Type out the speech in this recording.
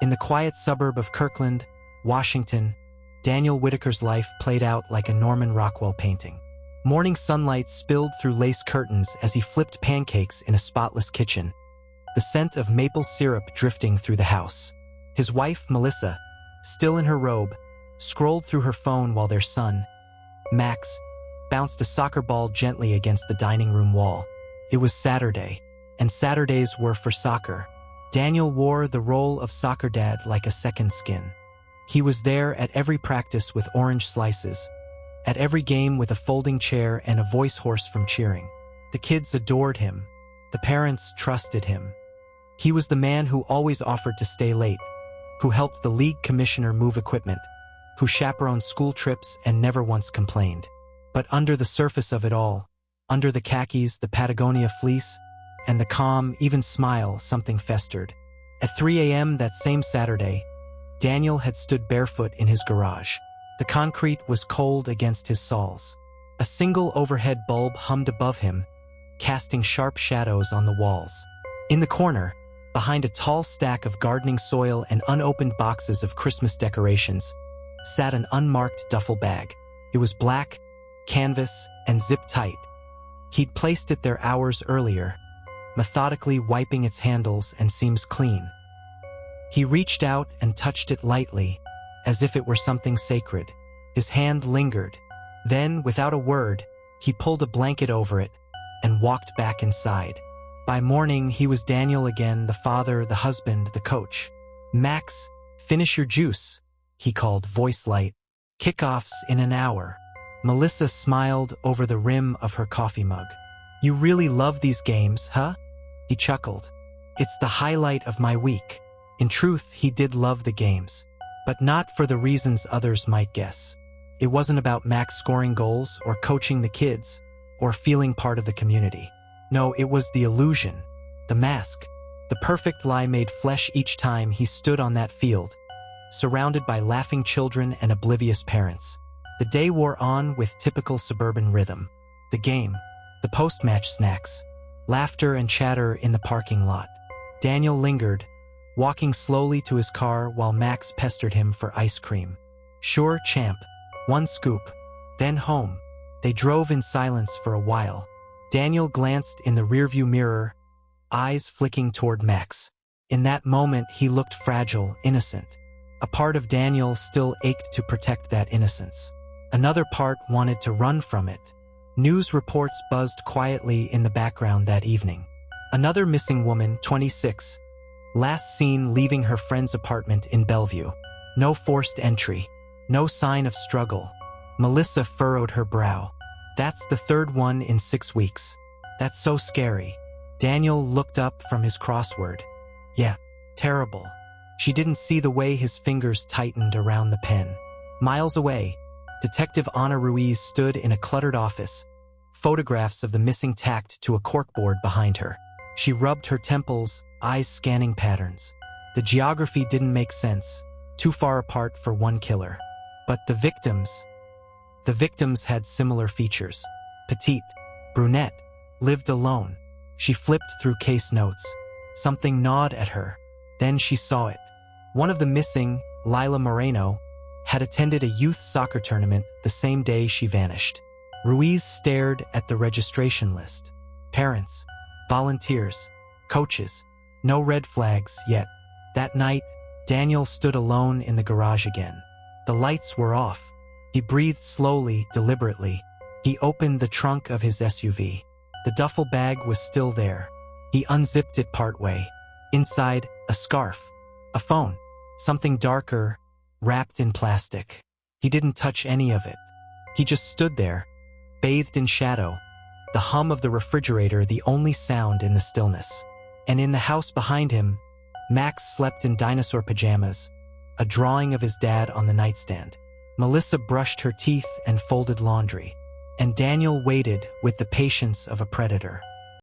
In the quiet suburb of Kirkland, Washington, Daniel Whitaker's life played out like a Norman Rockwell painting. Morning sunlight spilled through lace curtains as he flipped pancakes in a spotless kitchen, the scent of maple syrup drifting through the house. His wife, Melissa, still in her robe, scrolled through her phone while their son, Max, bounced a soccer ball gently against the dining room wall. It was Saturday, and Saturdays were for soccer. Daniel wore the role of soccer dad like a second skin. He was there at every practice with orange slices, at every game with a folding chair and a voice hoarse from cheering. The kids adored him. The parents trusted him. He was the man who always offered to stay late, who helped the league commissioner move equipment, who chaperoned school trips and never once complained. But under the surface of it all, under the khakis, the Patagonia fleece, and the calm, even smile, something festered. At 3 a.m. that same Saturday, Daniel had stood barefoot in his garage. The concrete was cold against his soles. A single overhead bulb hummed above him, casting sharp shadows on the walls. In the corner, behind a tall stack of gardening soil and unopened boxes of Christmas decorations, sat an unmarked duffel bag. It was black, canvas, and zip-tight. He'd placed it there hours earlier, methodically wiping its handles and seams clean. He reached out and touched it lightly, as if it were something sacred. His hand lingered. Then, without a word, he pulled a blanket over it and walked back inside. By morning, he was Daniel again, the father, the husband, the coach. "Max, finish your juice," he called, voice light. "Kickoffs in an hour." Melissa smiled over the rim of her coffee mug. "You really love these games, huh?" He chuckled. "It's the highlight of my week." In truth, he did love the games, but not for the reasons others might guess. It wasn't about Max scoring goals or coaching the kids or feeling part of the community. No, it was the illusion, the mask, the perfect lie made flesh each time he stood on that field, surrounded by laughing children and oblivious parents. The day wore on with typical suburban rhythm. The game, the post-match snacks, laughter and chatter in the parking lot. Daniel lingered, walking slowly to his car while Max pestered him for ice cream. "Sure, champ. One scoop. Then home." They drove in silence for a while. Daniel glanced in the rearview mirror, eyes flicking toward Max. In that moment, he looked fragile, innocent. A part of Daniel still ached to protect that innocence. Another part wanted to run from it. News reports buzzed quietly in the background that evening. Another missing woman, 26, last seen leaving her friend's apartment in Bellevue. No forced entry. No sign of struggle. Melissa furrowed her brow. "That's the third one in 6 weeks. That's so scary." Daniel looked up from his crossword. "Yeah, terrible." She didn't see the way his fingers tightened around the pen. Miles away, Detective Ana Ruiz stood in a cluttered office, photographs of the missing tacked to a corkboard behind her. She rubbed her temples, eyes scanning patterns. The geography didn't make sense, too far apart for one killer. But the victims had similar features. Petite, brunette, lived alone. She flipped through case notes. Something gnawed at her. Then she saw it. One of the missing, Lila Moreno, had attended a youth soccer tournament the same day she vanished. Ruiz stared at the registration list. Parents, volunteers, coaches. No red flags yet. That night, Daniel stood alone in the garage again. The lights were off. He breathed slowly, deliberately. He opened the trunk of his SUV. The duffel bag was still there. He unzipped it partway. Inside, a scarf. A phone. Something darker, wrapped in plastic. He didn't touch any of it. He just stood there, bathed in shadow, the hum of the refrigerator the only sound in the stillness. And in the house behind him, Max slept in dinosaur pajamas, a drawing of his dad on the nightstand. Melissa brushed her teeth and folded laundry. And Daniel waited with the patience of a predator.